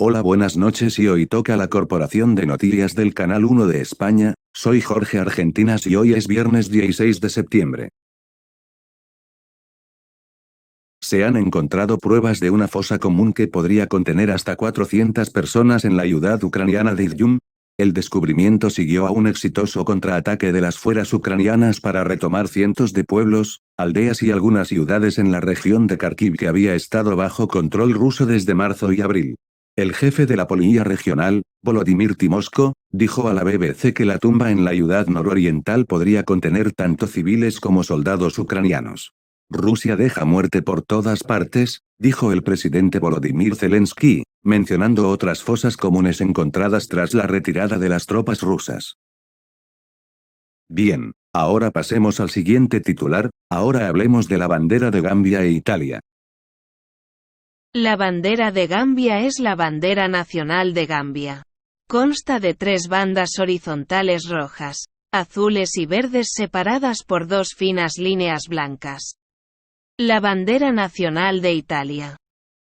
Hola, buenas noches, y hoy toca la Corporación de Noticias del Canal 1 de España. Soy Jorge Argentinas y hoy es viernes 16 de septiembre. Se han encontrado pruebas de una fosa común que podría contener hasta 400 personas en la ciudad ucraniana de Izium. El descubrimiento siguió a un exitoso contraataque de las fuerzas ucranianas para retomar cientos de pueblos, aldeas y algunas ciudades en la región de Kharkiv que había estado bajo control ruso desde marzo y abril. El jefe de la policía regional, Volodymyr Timoshko, dijo a la BBC que la tumba en la ciudad nororiental podría contener tanto civiles como soldados ucranianos. Rusia deja muerte por todas partes, dijo el presidente Volodymyr Zelensky, mencionando otras fosas comunes encontradas tras la retirada de las tropas rusas. Bien, ahora pasemos al siguiente titular. Ahora hablemos de la bandera de Gambia e Italia. La bandera de Gambia es la bandera nacional de Gambia. Consta de 3 bandas horizontales rojas, azules y verdes separadas por 2 finas líneas blancas. La bandera nacional de Italia,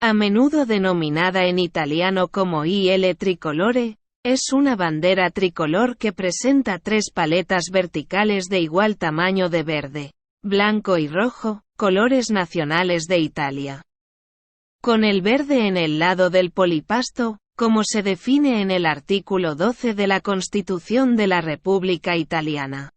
a menudo denominada en italiano como Il Tricolore, es una bandera tricolor que presenta 3 paletas verticales de igual tamaño de verde, blanco y rojo, colores nacionales de Italia. Con el verde en el lado del polipasto, como se define en el artículo 12 de la Constitución de la República Italiana.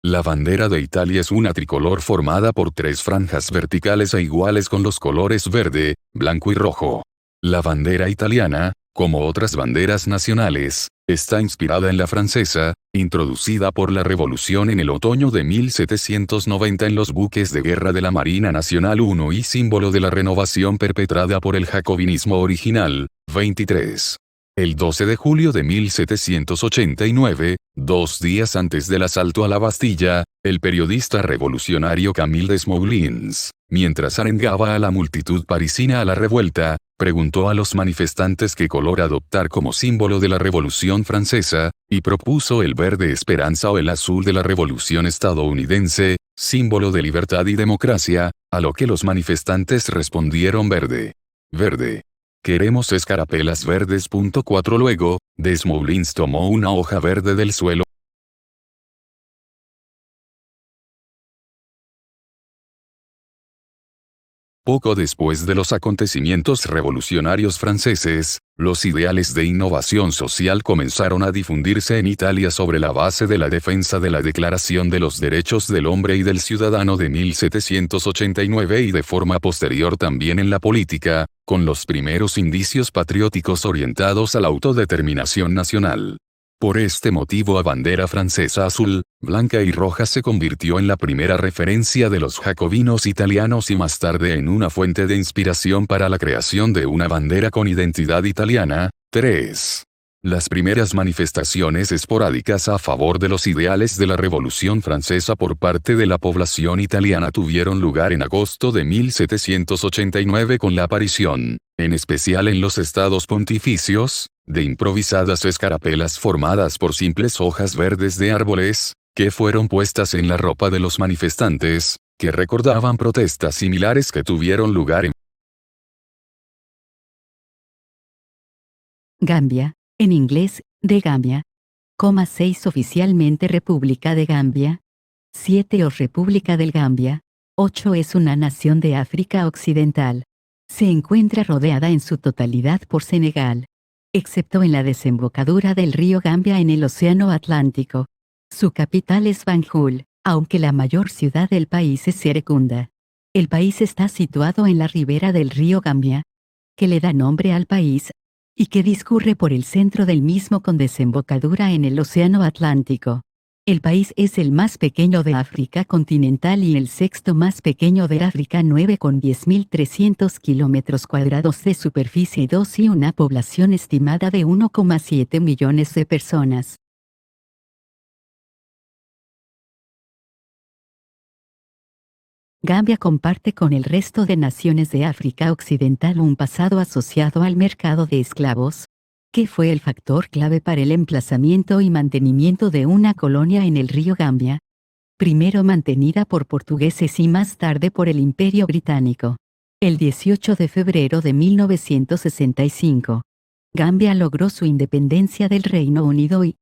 La bandera de Italia es una tricolor formada por 3 franjas verticales e iguales con los colores verde, blanco y rojo. La bandera italiana, como otras banderas nacionales, está inspirada en la francesa, introducida por la Revolución en el otoño de 1790 en los buques de guerra de la Marina Nacional 1 y símbolo de la renovación perpetrada por el jacobinismo original. 23. El 12 de julio de 1789, 2 días antes del asalto a la Bastilla, el periodista revolucionario Camille Desmoulins, mientras arengaba a la multitud parisina a la revuelta, preguntó a los manifestantes qué color adoptar como símbolo de la Revolución Francesa, y propuso el verde esperanza o el azul de la Revolución estadounidense, símbolo de libertad y democracia, a lo que los manifestantes respondieron verde. Verde. Queremos escarapelas verdes. 4 Luego, Desmoulins tomó una hoja verde del suelo. Poco después de los acontecimientos revolucionarios franceses, los ideales de innovación social comenzaron a difundirse en Italia sobre la base de la defensa de la Declaración de los Derechos del Hombre y del Ciudadano de 1789 y de forma posterior también en la política, con los primeros indicios patrióticos orientados a la autodeterminación nacional. Por este motivo la bandera francesa azul, blanca y roja se convirtió en la primera referencia de los jacobinos italianos y más tarde en una fuente de inspiración para la creación de una bandera con identidad italiana. 3. Las primeras manifestaciones esporádicas a favor de los ideales de la Revolución Francesa por parte de la población italiana tuvieron lugar en agosto de 1789 con la aparición, en especial en los estados pontificios, de improvisadas escarapelas formadas por simples hojas verdes de árboles, que fueron puestas en la ropa de los manifestantes, que recordaban protestas similares que tuvieron lugar en Gambia, en inglés, de Gambia. 6 oficialmente República de Gambia. 7 o República del Gambia. 8 es una nación de África Occidental. Se encuentra rodeada en su totalidad por Senegal, excepto en la desembocadura del río Gambia en el Océano Atlántico. Su capital es Banjul, aunque la mayor ciudad del país es Serekunda. El país está situado en la ribera del río Gambia, que le da nombre al país, y que discurre por el centro del mismo con desembocadura en el Océano Atlántico. El país es el más pequeño de África continental y el sexto más pequeño de África 9 con 10.300 kilómetros cuadrados de superficie y una población estimada de 1,7 millones de personas. Gambia comparte con el resto de naciones de África Occidental un pasado asociado al mercado de esclavos, que fue el factor clave para el emplazamiento y mantenimiento de una colonia en el río Gambia, primero mantenida por portugueses y más tarde por el Imperio Británico. El 18 de febrero de 1965, Gambia logró su independencia del Reino Unido y,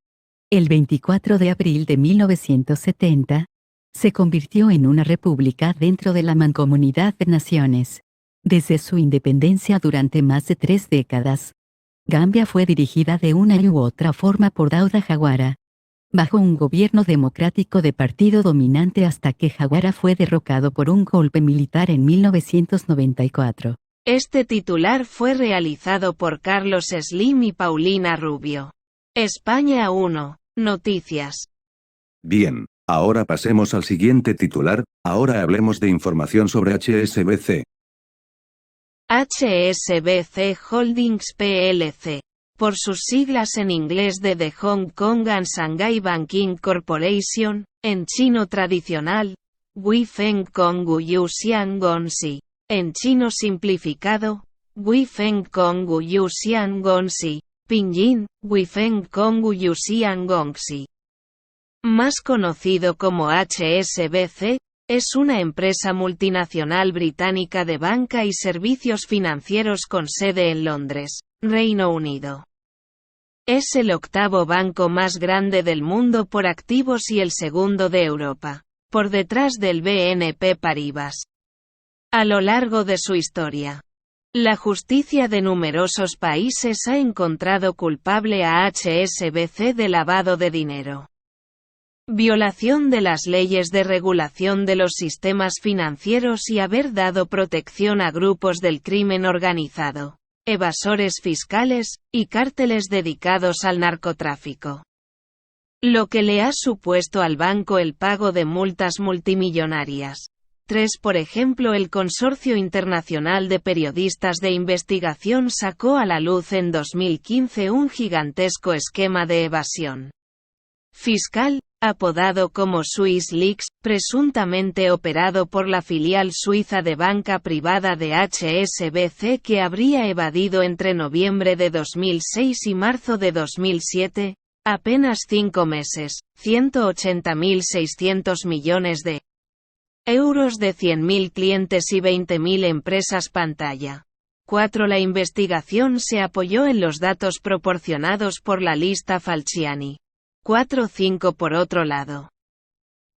el 24 de abril de 1970, se convirtió en una república dentro de la Mancomunidad de Naciones. Desde su independencia durante más de 3 décadas, Gambia fue dirigida de una u otra forma por Dawda Jawara, bajo un gobierno democrático de partido dominante hasta que Jawara fue derrocado por un golpe militar en 1994. Este titular fue realizado por Carlos Slim y Paulina Rubio. España 1. Noticias. Bien, ahora pasemos al siguiente titular, ahora hablemos de información sobre HSBC. HSBC Holdings plc, por sus siglas en inglés de The Hong Kong and Shanghai Banking Corporation, en chino tradicional, Wifeng Konggu Yuxian Gongxi, en chino simplificado, Wifeng Konggu Yuxian Gongxi, pinyin, Wifeng Konggu Yuxian Gongxi. Más conocido como HSBC, es una empresa multinacional británica de banca y servicios financieros con sede en Londres, Reino Unido. Es el octavo banco más grande del mundo por activos y el segundo de Europa, por detrás del BNP Paribas. A lo largo de su historia, la justicia de numerosos países ha encontrado culpable a HSBC de lavado de dinero, violación de las leyes de regulación de los sistemas financieros y haber dado protección a grupos del crimen organizado, evasores fiscales, y cárteles dedicados al narcotráfico. Lo que le ha supuesto al banco el pago de multas multimillonarias. Por ejemplo, el Consorcio Internacional de Periodistas de Investigación sacó a la luz en 2015 un gigantesco esquema de evasión fiscal, apodado como Swiss Leaks, presuntamente operado por la filial suiza de banca privada de HSBC que habría evadido entre noviembre de 2006 y marzo de 2007, apenas 5 meses, 180.600 millones de euros de 100.000 clientes y 20.000 empresas pantalla. 4. La investigación se apoyó en los datos proporcionados por la lista Falciani. 4-5. Por otro lado,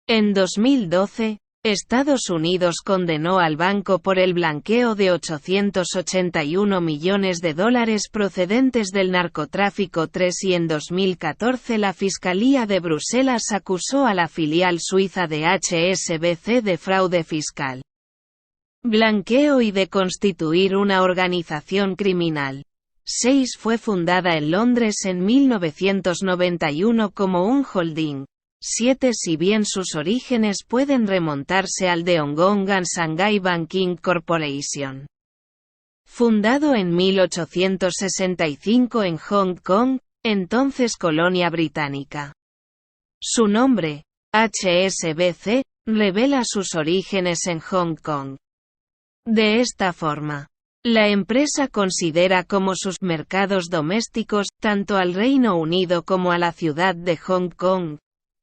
en 2012, Estados Unidos condenó al banco por el blanqueo de $881 millones procedentes del narcotráfico. Y en 2014 la Fiscalía de Bruselas acusó a la filial suiza de HSBC de fraude fiscal, blanqueo y de constituir una organización criminal. 6. Fue fundada en Londres en 1991 como un holding. 7. Si bien sus orígenes pueden remontarse al de Hong Kong and Shanghai Banking Corporation, fundado en 1865 en Hong Kong, entonces colonia británica. Su nombre, HSBC, revela sus orígenes en Hong Kong. De esta forma, la empresa considera como sus mercados domésticos, tanto al Reino Unido como a la ciudad de Hong Kong.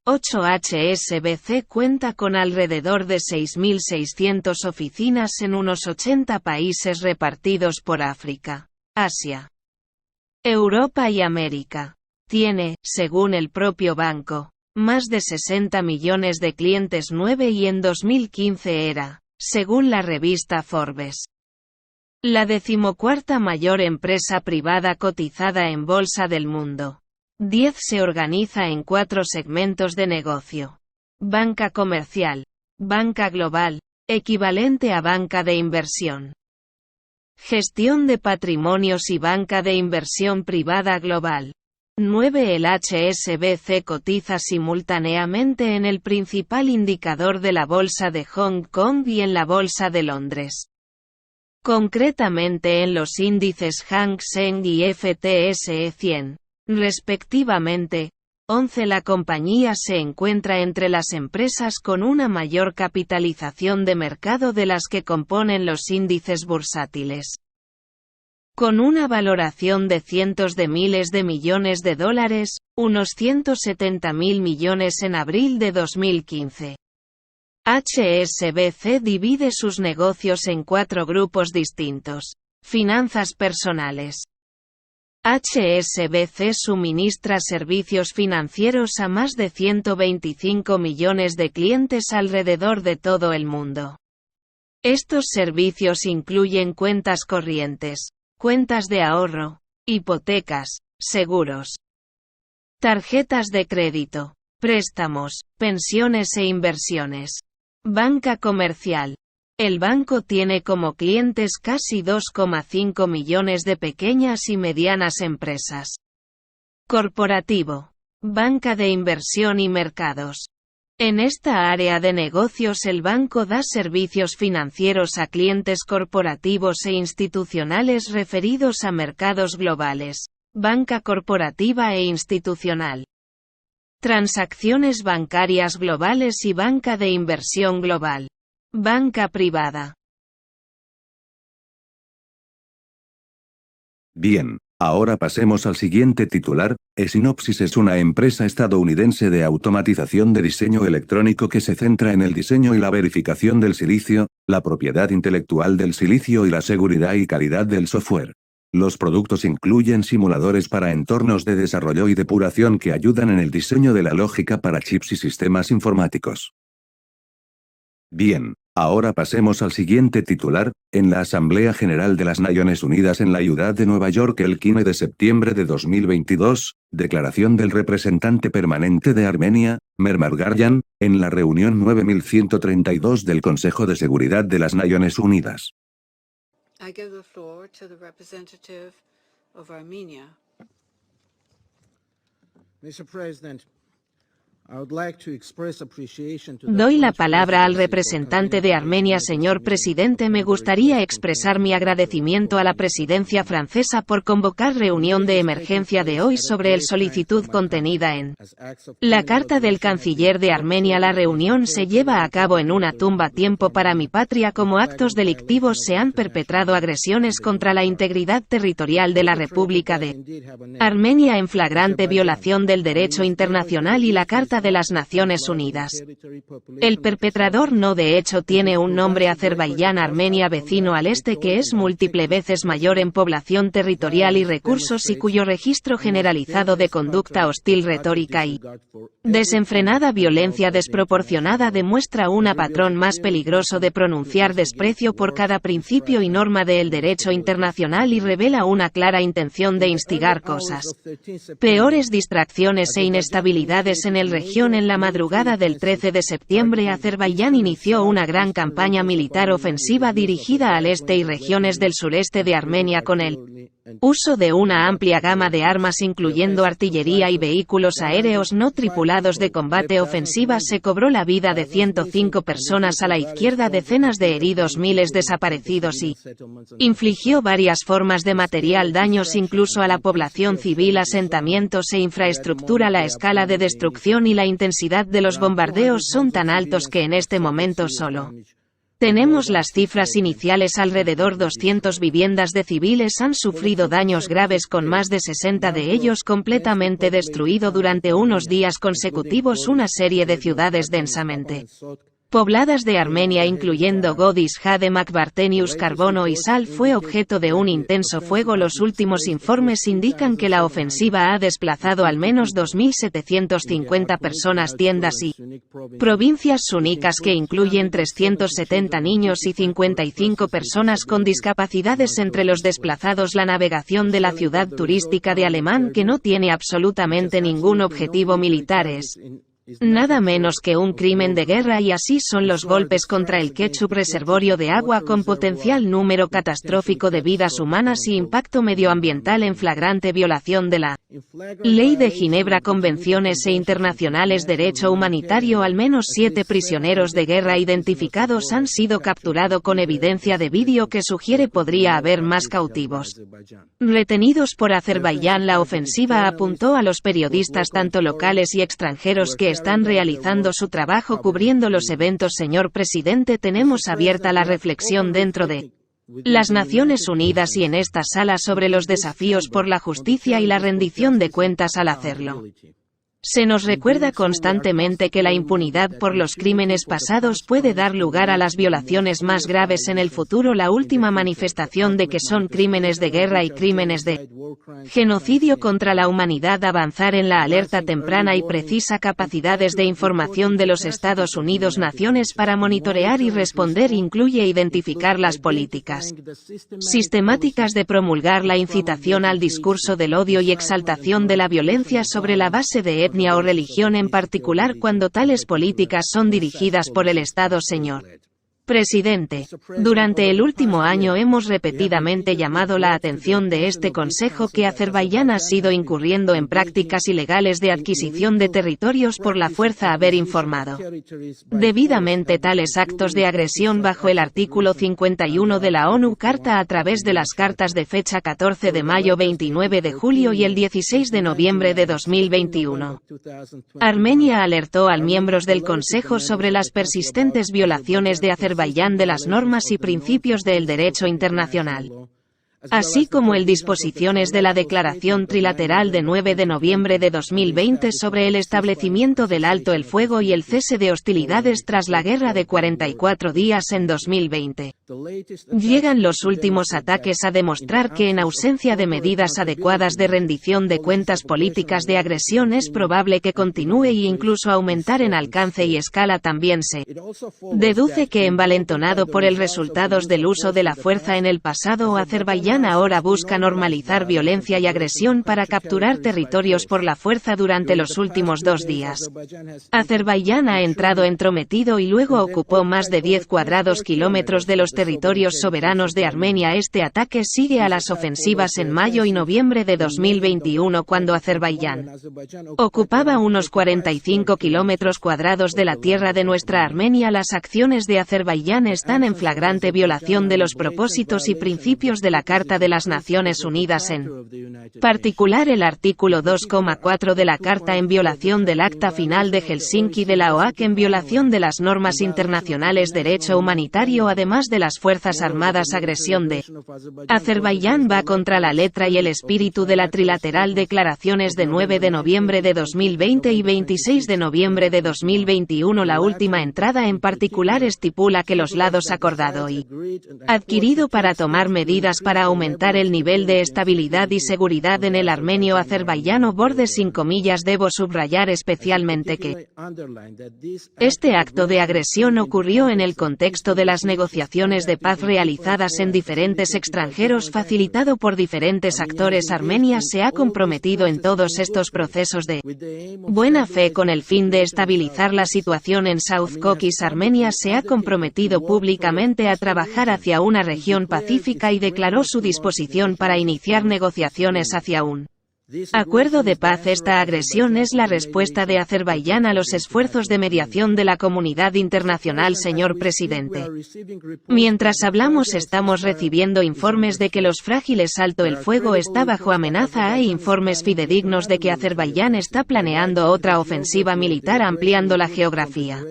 8. HSBC cuenta con alrededor de 6.600 oficinas en unos 80 países repartidos por África, Asia, Europa y América. Tiene, según el propio banco, más de 60 millones de clientes 9 y en 2015 era, según la revista Forbes, la 14ª mayor empresa privada cotizada en bolsa del mundo. 10. Se organiza en 4 segmentos de negocio. Banca comercial, banca global, equivalente a banca de inversión, gestión de patrimonios y banca de inversión privada global. 9. El HSBC cotiza simultáneamente en el principal indicador de la Bolsa de Hong Kong y en la Bolsa de Londres. Concretamente en los índices Hang Seng y FTSE 100, respectivamente. 11. La compañía se encuentra entre las empresas con una mayor capitalización de mercado de las que componen los índices bursátiles, con una valoración de cientos de miles de millones de dólares, unos 170.000 millones en abril de 2015. HSBC divide sus negocios en 4 grupos distintos. Finanzas personales. HSBC suministra servicios financieros a más de 125 millones de clientes alrededor de todo el mundo. Estos servicios incluyen cuentas corrientes, cuentas de ahorro, hipotecas, seguros, tarjetas de crédito, préstamos, pensiones e inversiones. Banca comercial. El banco tiene como clientes casi 2,5 millones de pequeñas y medianas empresas. Corporativo. Banca de inversión y mercados. En esta área de negocios el banco da servicios financieros a clientes corporativos e institucionales referidos a mercados globales. Banca corporativa e institucional. Transacciones bancarias globales y banca de inversión global. Banca privada. Bien, ahora pasemos al siguiente titular. Synopsys es una empresa estadounidense de automatización de diseño electrónico que se centra en el diseño y la verificación del silicio, la propiedad intelectual del silicio y la seguridad y calidad del software. Los productos incluyen simuladores para entornos de desarrollo y depuración que ayudan en el diseño de la lógica para chips y sistemas informáticos. Bien, ahora pasemos al siguiente titular. En la Asamblea General de las Naciones Unidas en la ciudad de Nueva York el 15 de septiembre de 2022, declaración del representante permanente de Armenia, Mermargaryan, en la reunión 9132 del Consejo de Seguridad de las Naciones Unidas. I give the floor to the representative of Armenia. Mr. President, Doy la palabra al representante de Armenia. Señor presidente, me gustaría expresar mi agradecimiento a la presidencia francesa por convocar reunión de emergencia de hoy sobre el solicitud contenida en la carta del canciller de Armenia. La reunión se lleva a cabo en una tumba tiempo para mi patria. Como actos delictivos se han perpetrado agresiones contra la integridad territorial de la República de Armenia en flagrante violación del derecho internacional y la Carta de las Naciones Unidas. El perpetrador no de hecho tiene un nombre: Azerbaiyán, Armenia vecino al este, que es múltiple veces mayor en población territorial y recursos y cuyo registro generalizado de conducta hostil, retórica y desenfrenada violencia desproporcionada demuestra un patrón más peligroso de pronunciar desprecio por cada principio y norma del derecho internacional y revela una clara intención de instigar cosas peores, distracciones e inestabilidades en el región. En la madrugada del 13 de septiembre, Azerbaiyán inició una gran campaña militar ofensiva dirigida al este y regiones del sureste de Armenia con el uso de una amplia gama de armas incluyendo artillería y vehículos aéreos no tripulados de combate ofensiva. Se cobró la vida de 105 personas a la izquierda, decenas de heridos, miles desaparecidos y infligió varias formas de material daños incluso a la población civil, asentamientos e infraestructura. La escala de destrucción y la intensidad de los bombardeos son tan altos que en este momento solo tenemos las cifras iniciales. Alrededor 200 viviendas de civiles han sufrido daños graves, con más de 60 de ellos completamente destruido durante unos días consecutivos. Una serie de ciudades densamente pobladas de Armenia, incluyendo Godis, Hademak, Bartenius, Carbono y Sal, fue objeto de un intenso fuego. Los últimos informes indican que la ofensiva ha desplazado al menos 2.750 personas, tiendas y provincias sunicas que incluyen 370 niños y 55 personas con discapacidades entre los desplazados. La navegación de la ciudad turística de Alemán, que no tiene absolutamente ningún objetivo militar, es nada menos que un crimen de guerra, y así son los golpes contra el Ketchup, reservorio de agua con potencial número catastrófico de vidas humanas y impacto medioambiental en flagrante violación de la Ley de Ginebra, convenciones e internacionales derecho humanitario. Al menos 7 prisioneros de guerra identificados han sido capturados con evidencia de vídeo que sugiere podría haber más cautivos retenidos por Azerbaiyán. La ofensiva apuntó a los periodistas tanto locales y extranjeros que están realizando su trabajo cubriendo los eventos. Señor presidente, tenemos abierta la reflexión dentro de las Naciones Unidas y en esta sala sobre los desafíos por la justicia y la rendición de cuentas al hacerlo. Se nos recuerda constantemente que la impunidad por los crímenes pasados puede dar lugar a las violaciones más graves en el futuro. La última manifestación de que son crímenes de guerra y crímenes de genocidio contra la humanidad. Avanzar en la alerta temprana y precisa, capacidades de información de los Estados Unidos naciones para monitorear y responder incluye identificar las políticas sistemáticas de promulgar la incitación al discurso del odio y exaltación de la violencia sobre la base de etnia o religión, en particular cuando tales políticas son dirigidas por el Estado. Señor Presidente, durante el último año hemos repetidamente llamado la atención de este Consejo que Azerbaiyán ha sido incurriendo en prácticas ilegales de adquisición de territorios por la fuerza. Haber informado debidamente tales actos de agresión bajo el artículo 51 de la ONU Carta a través de las cartas de fecha 14 de mayo, 29 de julio y el 16 de noviembre de 2021. Armenia alertó a miembros del Consejo sobre las persistentes violaciones de Azerbaiyán de las normas y principios del derecho internacional, así como el disposiciones de la Declaración Trilateral de 9 de noviembre de 2020 sobre el establecimiento del alto el fuego y el cese de hostilidades tras la guerra de 44 días en 2020. Llegan los últimos ataques a demostrar que en ausencia de medidas adecuadas de rendición de cuentas, políticas de agresión es probable que continúe e incluso aumentar en alcance y escala. También se deduce que, envalentonado por el resultados del uso de la fuerza en el pasado, Azerbaiyán ahora busca normalizar violencia y agresión para capturar territorios por la fuerza. Durante los últimos 2 días, Azerbaiyán ha entrado entrometido y luego ocupó más de 10 cuadrados kilómetros de los territorios soberanos de Armenia. Este ataque sigue a las ofensivas en mayo y noviembre de 2021, cuando Azerbaiyán ocupaba unos 45 kilómetros cuadrados de la tierra de nuestra Armenia. Las acciones de Azerbaiyán están en flagrante violación de los propósitos y principios de la Carta de las Naciones Unidas, en particular el artículo 2,4 de la Carta, en violación del Acta Final de Helsinki de la OAC, en violación de las normas internacionales, derecho humanitario, además de las Fuerzas Armadas. Agresión de Azerbaiyán va contra la letra y el espíritu de la trilateral declaraciones de 9 de noviembre de 2020 y 26 de noviembre de 2021. La última entrada en particular estipula que los lados acordado y adquirido para tomar medidas para aumentar el nivel de estabilidad y seguridad en el armenio-azerbaiyano borde. Sin comillas, debo subrayar especialmente que este acto de agresión ocurrió en el contexto de las negociaciones de paz realizadas en diferentes extranjeros, facilitado por diferentes actores. Armenia se ha comprometido en todos estos procesos de buena fe con el fin de estabilizar la situación en South Caucasus. Armenia se ha comprometido públicamente a trabajar hacia una región pacífica y declaró su disposición para iniciar negociaciones hacia un acuerdo de paz. Esta agresión es la respuesta de Azerbaiyán a los esfuerzos de mediación de la comunidad internacional. Señor Presidente, mientras hablamos estamos recibiendo informes de que los frágiles alto el fuego está bajo amenaza. Hay informes fidedignos de que Azerbaiyán está planeando otra ofensiva militar, ampliando la geografía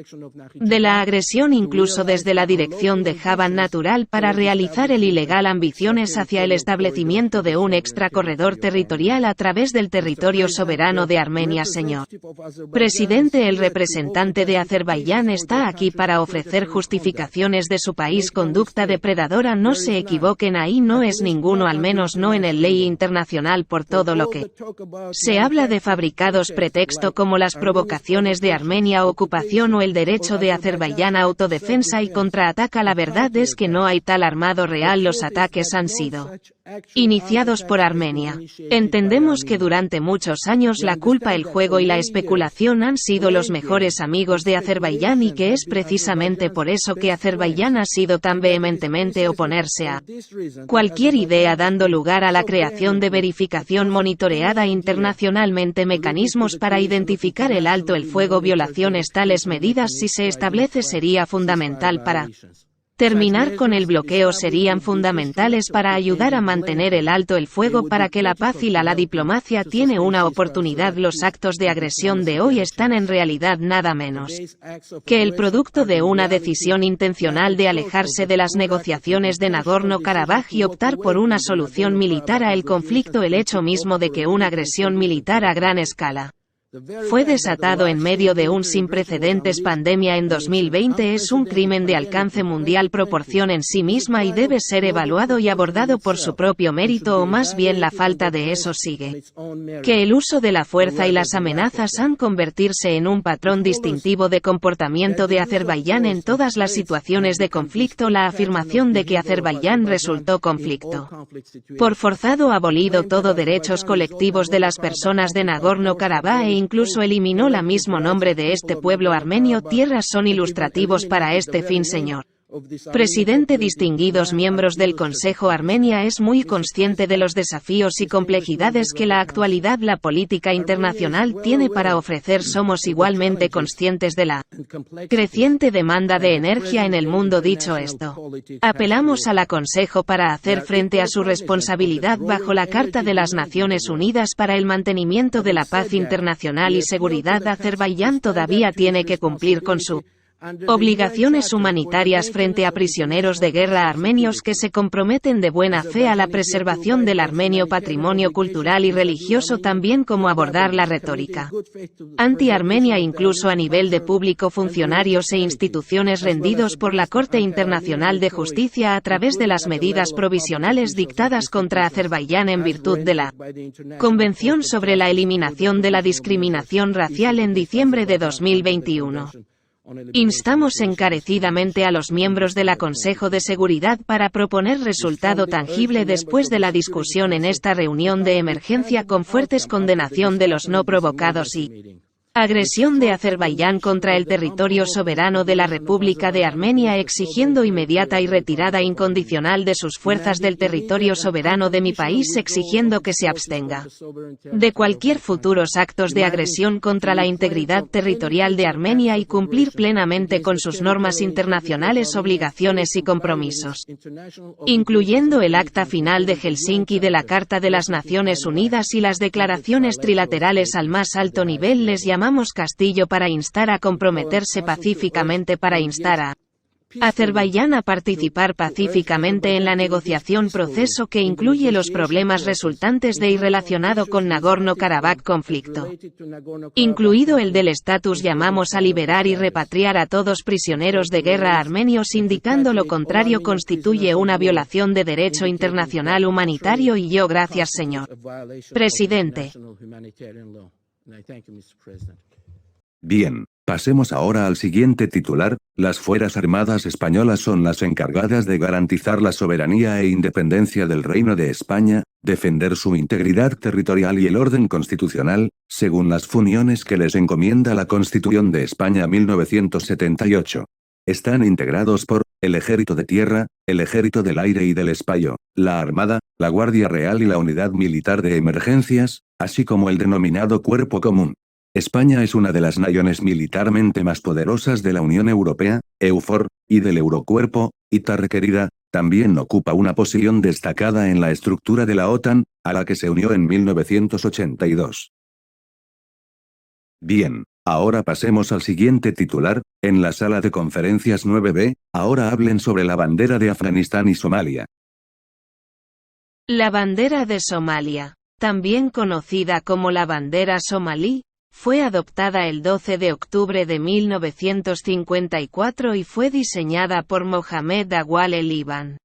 de la agresión incluso desde la dirección de Javan Natural para realizar el ilegal ambiciones hacia el establecimiento de un extra corredor territorial a través del territorio soberano de Armenia. Señor Presidente, el representante de Azerbaiyán está aquí para ofrecer justificaciones de su país conducta depredadora. No se equivoquen, ahí no es ninguno, al menos no en el ley internacional. Por todo lo que se habla de fabricados pretexto como las provocaciones de Armenia, ocupación o el derecho de Azerbaiyán a autodefensa y contraataca, la verdad es que no hay tal armado real. Los ataques han sido iniciados por Armenia. Entendemos que durante muchos años la culpa, el juego y la especulación han sido los mejores amigos de Azerbaiyán y que es precisamente por eso que Azerbaiyán ha sido tan vehementemente oponerse a cualquier idea, dando lugar a la creación de verificación monitoreada internacionalmente, mecanismos para identificar el alto el fuego. Violaciones tales medidas, si se establece, sería fundamental para terminar con el bloqueo, serían fundamentales para ayudar a mantener el alto el fuego, para que la paz y la diplomacia tiene una oportunidad. Los actos de agresión de hoy están en realidad nada menos que el producto de una decisión intencional de alejarse de las negociaciones de Nagorno-Karabaj y optar por una solución militar a el conflicto. El hecho mismo de que una agresión militar a gran escala Fue desatado en medio de un sin precedentes pandemia en 2020 es un crimen de alcance mundial proporción en sí misma y debe ser evaluado y abordado por su propio mérito o más bien la falta de eso sigue. Que el uso de la fuerza y las amenazas han convertirse en un patrón distintivo de comportamiento de Azerbaiyán en todas las situaciones de conflicto. La afirmación de que Azerbaiyán resultó conflicto por forzado abolido todo derechos colectivos de las personas de Nagorno-Karabaj e incluso eliminó la mismo nombre de este pueblo armenio. Tierras son ilustrativos para este fin, señor Presidente. Distinguidos miembros del Consejo, Armenia es muy consciente de los desafíos y complejidades que la actualidad la política internacional tiene para ofrecer. Somos igualmente conscientes de la creciente demanda de energía en el mundo. Dicho esto, apelamos al Consejo para hacer frente a su responsabilidad bajo la Carta de las Naciones Unidas para el mantenimiento de la paz internacional y seguridad. Azerbaiyán todavía tiene que cumplir con sus obligaciones humanitarias frente a prisioneros de guerra armenios que se comprometen de buena fe a la preservación del armenio patrimonio cultural y religioso, también como abordar la retórica anti-armenia incluso a nivel de público. Funcionarios e instituciones rendidos por la Corte Internacional de Justicia a través de las medidas provisionales dictadas contra Azerbaiyán en virtud de la Convención sobre la Eliminación de la Discriminación Racial en diciembre de 2021. Instamos encarecidamente a los miembros del Consejo de Seguridad para proponer resultado tangible después de la discusión en esta reunión de emergencia con fuertes condenación de los no provocados y agresión de Azerbaiyán contra el territorio soberano de la República de Armenia, exigiendo inmediata y retirada incondicional de sus fuerzas del territorio soberano de mi país, exigiendo que se abstenga de cualquier futuros actos de agresión contra la integridad territorial de Armenia y cumplir plenamente con sus normas internacionales, obligaciones y compromisos, incluyendo el Acta Final de Helsinki de la Carta de las Naciones Unidas y las declaraciones trilaterales al más alto nivel. Les llamamos Castillo para instar a comprometerse pacíficamente, para instar a Azerbaiyán a participar pacíficamente en la negociación, proceso que incluye los problemas resultantes de y relacionado con Nagorno-Karabaj conflicto, incluido el del estatus. Llamamos a liberar y repatriar a todos prisioneros de guerra armenios, indicando lo contrario constituye una violación de derecho internacional humanitario. Y yo, gracias, señor Presidente. Bien, pasemos ahora al siguiente titular. Las Fuerzas Armadas Españolas son las encargadas de garantizar la soberanía e independencia del Reino de España, defender su integridad territorial y el orden constitucional, según las funciones que les encomienda la Constitución de España 1978. Están integrados por el Ejército de Tierra, el Ejército del Aire y del Espacio, la Armada, la Guardia Real y la Unidad Militar de Emergencias, así como el denominado Cuerpo Común. España es una de las naciones militarmente más poderosas de la Unión Europea, EUFOR, y del Eurocuerpo, y tan requerida, también ocupa una posición destacada en la estructura de la OTAN, a la que se unió en 1982. Bien, ahora pasemos al siguiente titular. En la sala de conferencias 9B, ahora hablen sobre la bandera de Afganistán y Somalia. La bandera de Somalia, también conocida como la bandera somalí, fue adoptada el 12 de octubre de 1954 y fue diseñada por Mohamed Awad el-Liban.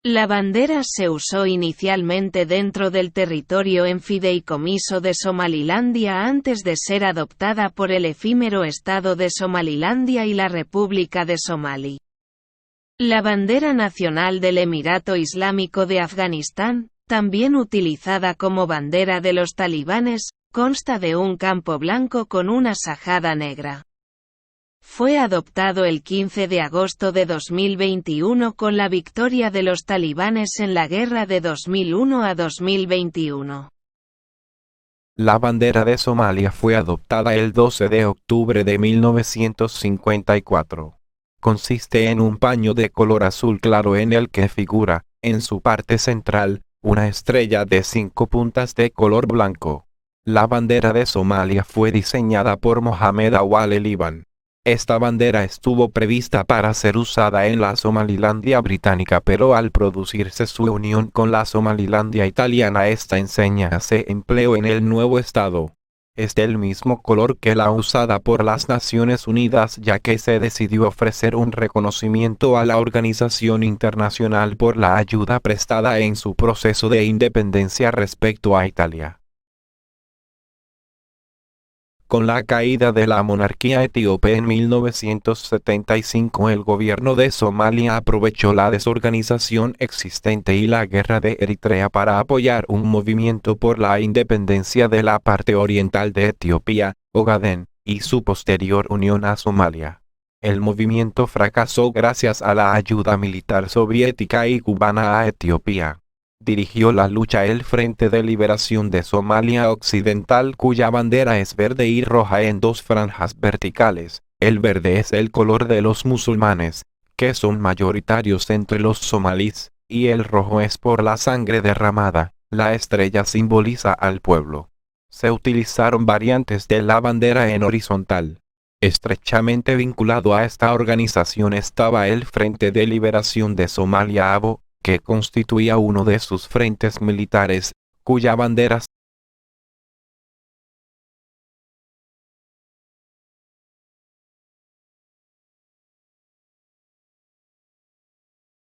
La bandera se usó inicialmente dentro del territorio en fideicomiso de Somalilandia antes de ser adoptada por el efímero Estado de Somalilandia y la República de Somali. La bandera nacional del Emirato Islámico de Afganistán, también utilizada como bandera de los talibanes, consta de un campo blanco con una sajada negra. Fue adoptado el 15 de agosto de 2021 con la victoria de los talibanes en la guerra de 2001 a 2021. La bandera de Somalia fue adoptada el 12 de octubre de 1954. Consiste en un paño de color azul claro en el que figura, en su parte central, una estrella de 5 puntas de color blanco. La bandera de Somalia fue diseñada por Mohamed Awad el-Liban. Esta bandera estuvo prevista para ser usada en la Somalilandia británica, pero al producirse su unión con la Somalilandia italiana, esta enseña se empleó en el nuevo estado. Es del mismo color que la usada por las Naciones Unidas, ya que se decidió ofrecer un reconocimiento a la organización internacional por la ayuda prestada en su proceso de independencia respecto a Italia. Con la caída de la monarquía etíope en 1975, el gobierno de Somalia aprovechó la desorganización existente y la guerra de Eritrea para apoyar un movimiento por la independencia de la parte oriental de Etiopía, Ogaden, y su posterior unión a Somalia. El movimiento fracasó gracias a la ayuda militar soviética y cubana a Etiopía. Dirigió la lucha el Frente de Liberación de Somalia Occidental, cuya bandera es verde y roja en dos franjas verticales. El verde es el color de los musulmanes, que son mayoritarios entre los somalíes, y el rojo es por la sangre derramada. La estrella simboliza al pueblo. Se utilizaron variantes de la bandera en horizontal. Estrechamente vinculado a esta organización estaba el Frente de Liberación de Somalia ABO, que constituía uno de sus frentes militares, cuya bandera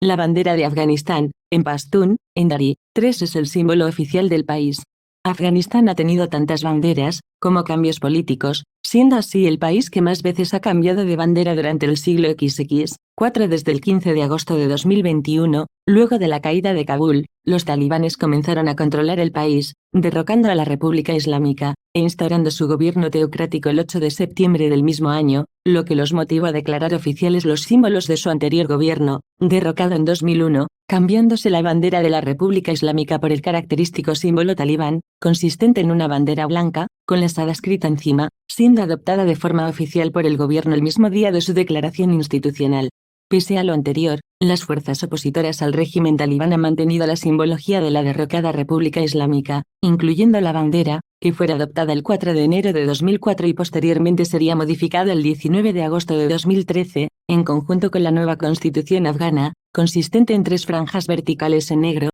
La bandera de Afganistán, en pastún, en darí, 3 es el símbolo oficial del país. Afganistán ha tenido tantas banderas, como cambios políticos, siendo así el país que más veces ha cambiado de bandera durante el siglo XX, 4 desde el 15 de agosto de 2021, luego de la caída de Kabul, los talibanes comenzaron a controlar el país, derrocando a la República Islámica, e instaurando su gobierno teocrático el 8 de septiembre del mismo año, lo que los motivó a declarar oficiales los símbolos de su anterior gobierno, derrocado en 2001, cambiándose la bandera de la República Islámica por el característico símbolo talibán, consistente en una bandera blanca, con la espada escrita encima, siendo adoptada de forma oficial por el gobierno el mismo día de su declaración institucional. Pese a lo anterior, las fuerzas opositoras al régimen talibán han mantenido la simbología de la derrocada República Islámica, incluyendo la bandera, que fuera adoptada el 4 de enero de 2004 y posteriormente sería modificada el 19 de agosto de 2013, en conjunto con la nueva constitución afgana, consistente en 3 franjas verticales en negro.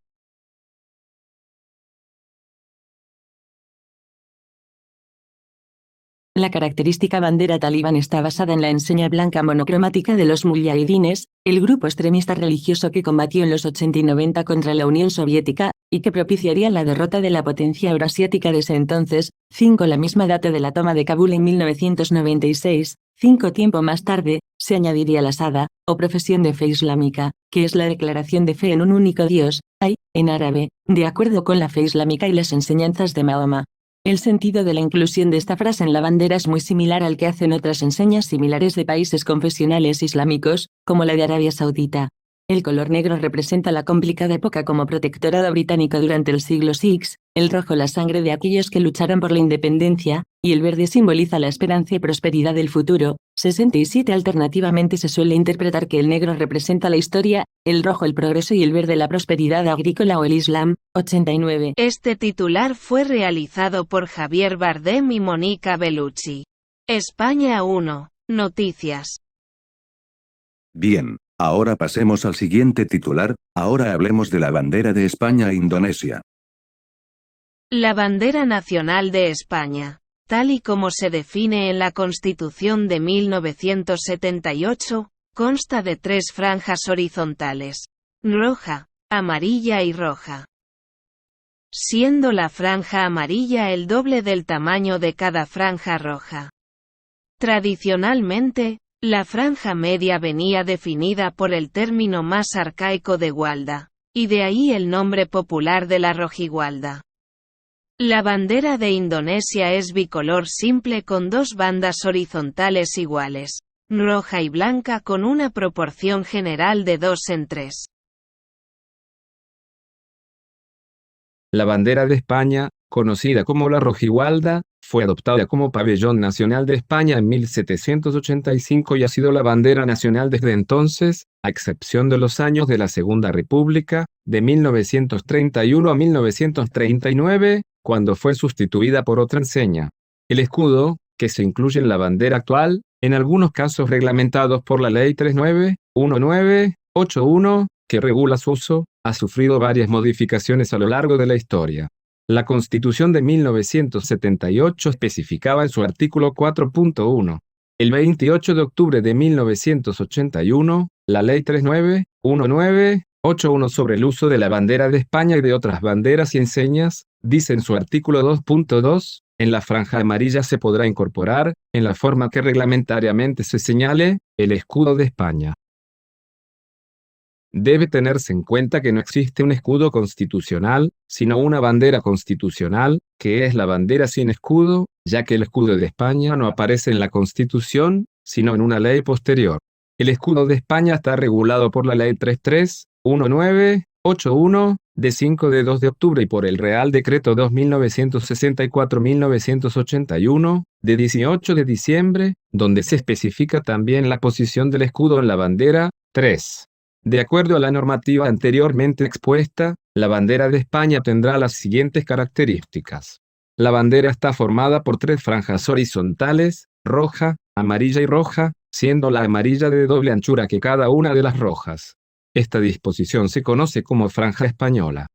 La característica bandera talibán está basada en la enseña blanca monocromática de los mujahidines, el grupo extremista religioso que combatió en los 80 y 90 contra la Unión Soviética, y que propiciaría la derrota de la potencia euroasiática de ese entonces. 5. La misma data de la toma de Kabul en 1996, 5 tiempo más tarde, se añadiría la Shahada, o profesión de fe islámica, que es la declaración de fe en un único Dios, Ay, en árabe, de acuerdo con la fe islámica y las enseñanzas de Mahoma. El sentido de la inclusión de esta frase en la bandera es muy similar al que hacen otras enseñas similares de países confesionales islámicos, como la de Arabia Saudita. El color negro representa la complicada época como protectorado británico durante el siglo VI, el rojo la sangre de aquellos que lucharon por la independencia, y el verde simboliza la esperanza y prosperidad del futuro. 67. Alternativamente se suele interpretar que el negro representa la historia, el rojo el progreso y el verde la prosperidad agrícola o el Islam. 89. Este titular fue realizado por Javier Bardem y Mónica Bellucci. España 1. Noticias. Bien, ahora pasemos al siguiente titular. Ahora hablemos de la bandera de España e Indonesia. La bandera nacional de España, tal y como se define en la Constitución de 1978, consta de 3 franjas horizontales: roja, amarilla y roja. Siendo la franja amarilla el doble del tamaño de cada franja roja. Tradicionalmente, la franja media venía definida por el término más arcaico de gualda, y de ahí el nombre popular de la rojigualda. La bandera de Indonesia es bicolor simple con 2 bandas horizontales iguales, roja y blanca con una proporción general de 2:3. La bandera de España, conocida como la rojigualda, fue adoptada como pabellón nacional de España en 1785 y ha sido la bandera nacional desde entonces, a excepción de los años de la Segunda República, de 1931 a 1939, cuando fue sustituida por otra enseña. El escudo, que se incluye en la bandera actual, en algunos casos reglamentados por la Ley 391981, que regula su uso, ha sufrido varias modificaciones a lo largo de la historia. La Constitución de 1978 especificaba en su artículo 4.1. El 28 de octubre de 1981, la Ley 39.1981 sobre el uso de la bandera de España y de otras banderas y enseñas, dice en su artículo 2.2, en la franja amarilla se podrá incorporar, en la forma que reglamentariamente se señale, el escudo de España. Debe tenerse en cuenta que no existe un escudo constitucional, sino una bandera constitucional, que es la bandera sin escudo, ya que el escudo de España no aparece en la Constitución, sino en una ley posterior. El escudo de España está regulado por la Ley 33.1981, de 5 de 2 de octubre y por el Real Decreto 2964-1981, de 18 de diciembre, donde se especifica también la posición del escudo en la bandera. 3. De acuerdo a la normativa anteriormente expuesta, la bandera de España tendrá las siguientes características. La bandera está formada por 3 franjas horizontales, roja, amarilla y roja, siendo la amarilla de doble anchura que cada una de las rojas. Esta disposición se conoce como franja española.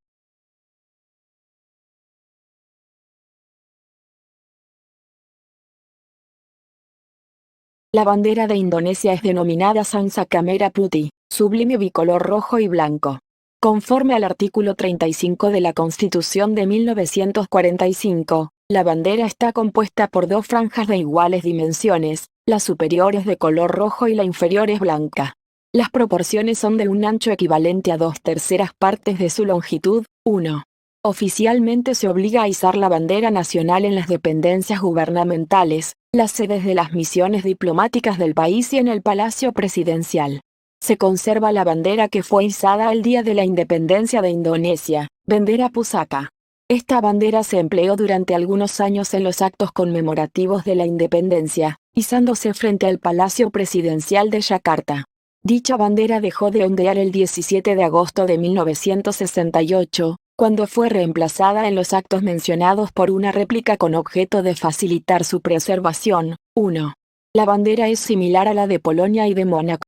La bandera de Indonesia es denominada Sangsaka Merah Putih, sublime bicolor rojo y blanco. Conforme al artículo 35 de la Constitución de 1945, la bandera está compuesta por 2 franjas de iguales dimensiones, la superior es de color rojo y la inferior es blanca. Las proporciones son de un ancho equivalente a 2/3 partes de su longitud. 1. Oficialmente se obliga a izar la bandera nacional en las dependencias gubernamentales, las sedes de las misiones diplomáticas del país y en el Palacio Presidencial. Se conserva la bandera que fue izada el día de la independencia de Indonesia, Bendera Pusaka. Esta bandera se empleó durante algunos años en los actos conmemorativos de la independencia, izándose frente al Palacio Presidencial de Yakarta. Dicha bandera dejó de ondear el 17 de agosto de 1968, cuando fue reemplazada en los actos mencionados por una réplica con objeto de facilitar su preservación. 1. La bandera es similar a la de Polonia y de Mónaco.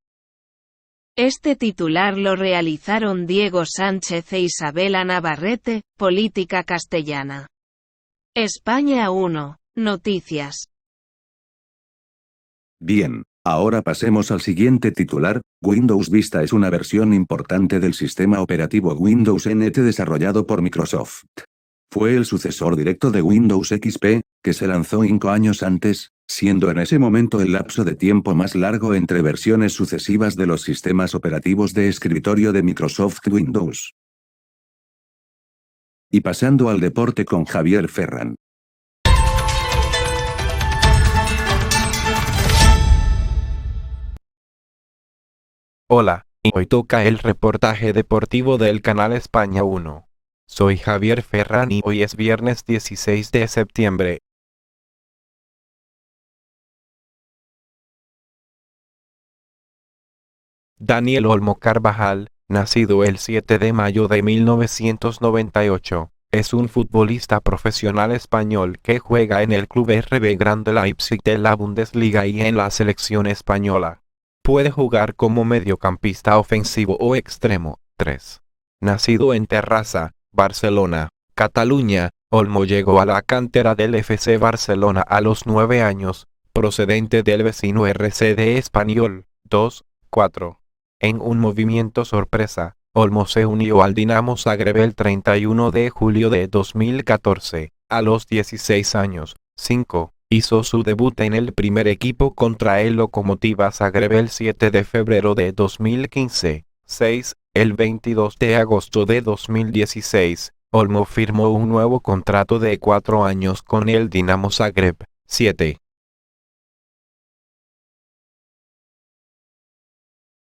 Este titular lo realizaron Diego Sánchez e Isabela Navarrete, Política Castellana. España 1. Noticias. Bien, ahora pasemos al siguiente titular. Windows Vista es una versión importante del sistema operativo Windows NT desarrollado por Microsoft. Fue el sucesor directo de Windows XP, que se lanzó 5 años antes, siendo en ese momento el lapso de tiempo más largo entre versiones sucesivas de los sistemas operativos de escritorio de Microsoft Windows. Y pasando al deporte con Javier Ferran. Hola, y hoy toca el reportaje deportivo del canal España 1. Soy Javier Ferran y hoy es viernes 16 de septiembre. Daniel Olmo Carvajal, nacido el 7 de mayo de 1998, es un futbolista profesional español que juega en el club RB Grande Leipzig de la Bundesliga y en la selección española. Puede jugar como mediocampista ofensivo o extremo. 3. Nacido en Terrassa, Barcelona, Cataluña, Olmo llegó a la cantera del FC Barcelona a los 9 años, procedente del vecino RCD Español. 2-4. En un movimiento sorpresa, Olmo se unió al Dinamo Zagreb el 31 de julio de 2014, a los 16 años. 5. Hizo su debut en el primer equipo contra el Lokomotiva Zagreb el 7 de febrero de 2015. 6. El 22 de agosto de 2016, Olmo firmó un nuevo contrato de 4 años con el Dinamo Zagreb. 7.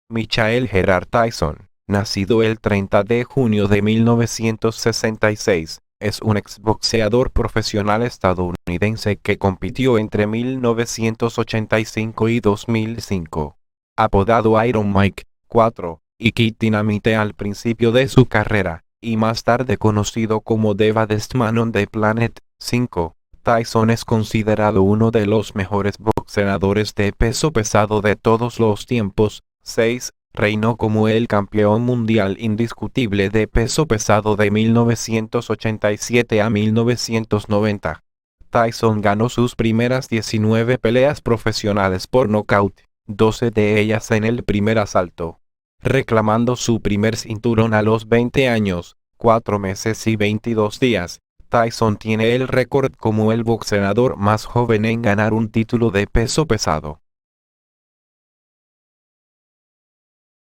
Michael Gerard Tyson, nacido el 30 de junio de 1966, es un exboxeador profesional estadounidense que compitió entre 1985 y 2005. Apodado Iron Mike. 4. Y Kid Dynamite al principio de su carrera, y más tarde conocido como The Baddest Man on the Planet. 5. Tyson es considerado uno de los mejores boxeadores de peso pesado de todos los tiempos. 6. Reinó como el campeón mundial indiscutible de peso pesado de 1987 a 1990. Tyson ganó sus primeras 19 peleas profesionales por nocaut, 12 de ellas en el primer asalto. Reclamando su primer cinturón a los 20 años, 4 meses y 22 días, Tyson tiene el récord como el boxeador más joven en ganar un título de peso pesado.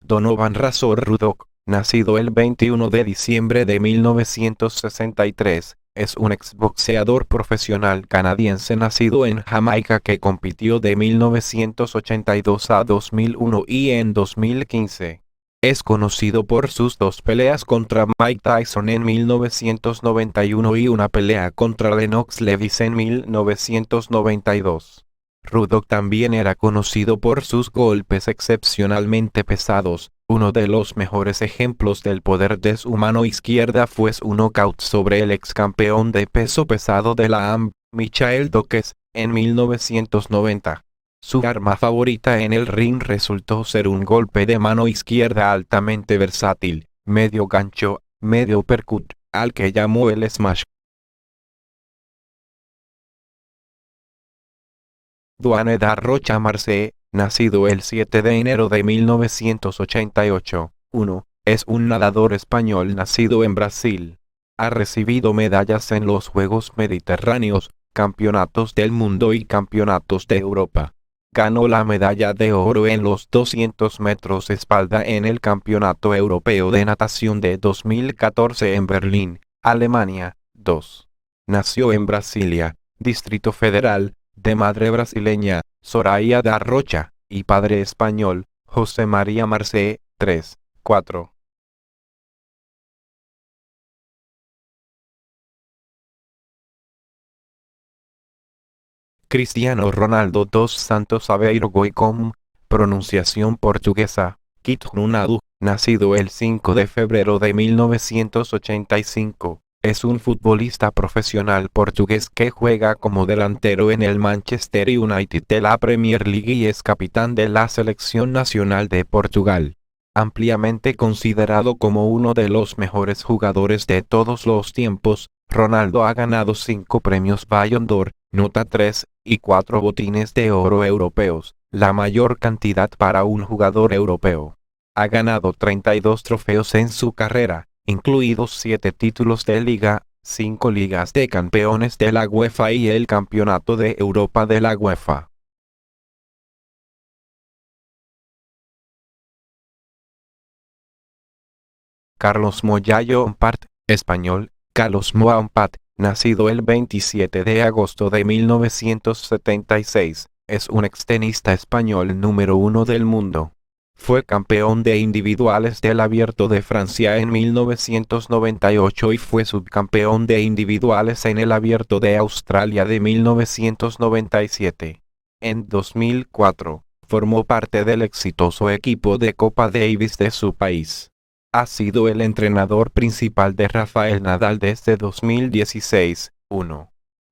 Donovan Razor Ruddock, nacido el 21 de diciembre de 1963, es un exboxeador profesional canadiense nacido en Jamaica que compitió de 1982 a 2001 y en 2015. Es conocido por sus 2 peleas contra Mike Tyson en 1991 y una pelea contra Lennox Lewis en 1992. Ruddock también era conocido por sus golpes excepcionalmente pesados. Uno de los mejores ejemplos del poder de su mano izquierda fue su knockout sobre el ex campeón de peso pesado de la AMB, Michael Dokes, en 1990. Su arma favorita en el ring resultó ser un golpe de mano izquierda altamente versátil, medio gancho, medio uppercut, al que llamó el smash. Duane da Rocha Marcé, nacido el 7 de enero de 1988, es un nadador español nacido en Brasil. Ha recibido medallas en los Juegos Mediterráneos, Campeonatos del Mundo y Campeonatos de Europa. Ganó la medalla de oro en los 200 metros espalda en el Campeonato Europeo de Natación de 2014 en Berlín, Alemania. 2. Nació en Brasilia, Distrito Federal, de madre brasileña, Soraya da Rocha, y padre español, José María Marcé. 3. 4. Cristiano Ronaldo dos Santos Aveiro Goicom, pronunciación portuguesa, Kit Ronaldo, nacido el 5 de febrero de 1985. Es un futbolista profesional portugués que juega como delantero en el Manchester United de la Premier League y es capitán de la selección nacional de Portugal. Ampliamente considerado como uno de los mejores jugadores de todos los tiempos, Ronaldo ha ganado 5 premios Ballon d'Or, nota 3, y 4 botines de oro europeos, la mayor cantidad para un jugador europeo. Ha ganado 32 trofeos en su carrera, incluidos 7 títulos de liga, 5 ligas de campeones de la UEFA y el campeonato de Europa de la UEFA. Carlos Moyallo Ompart, español, Carlos Moya Ompart, nacido el 27 de agosto de 1976, es un extenista español número 1 del mundo. Fue campeón de individuales del Abierto de Francia en 1998 y fue subcampeón de individuales en el Abierto de Australia de 1997. En 2004, formó parte del exitoso equipo de Copa Davis de su país. Ha sido el entrenador principal de Rafael Nadal desde 2016.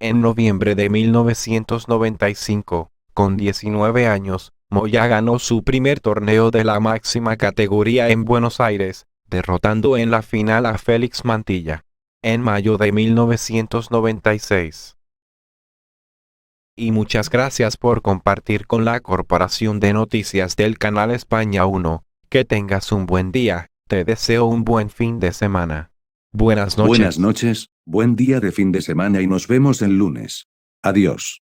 En noviembre de 1995, con 19 años, Moya ganó su primer torneo de la máxima categoría en Buenos Aires, derrotando en la final a Félix Mantilla. En mayo de 1996. Y muchas gracias por compartir con la Corporación de Noticias del Canal España 1. Que tengas un buen día. Te deseo un buen fin de semana. Buenas noches. Buenas noches, buen día de fin de semana y nos vemos el lunes. Adiós.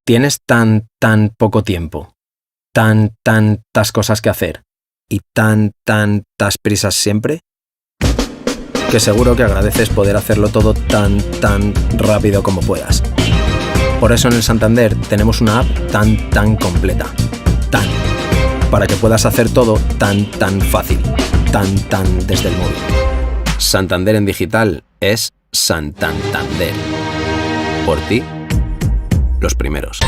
¿Tienes tan poco tiempo, tantas cosas que hacer y tantas prisas siempre? Que seguro que agradeces poder hacerlo todo tan rápido como puedas. Por eso en el Santander tenemos una app tan completa. Para que puedas hacer todo tan fácil. Tan desde el móvil. Santander en digital es Santander. Por ti, los primeros.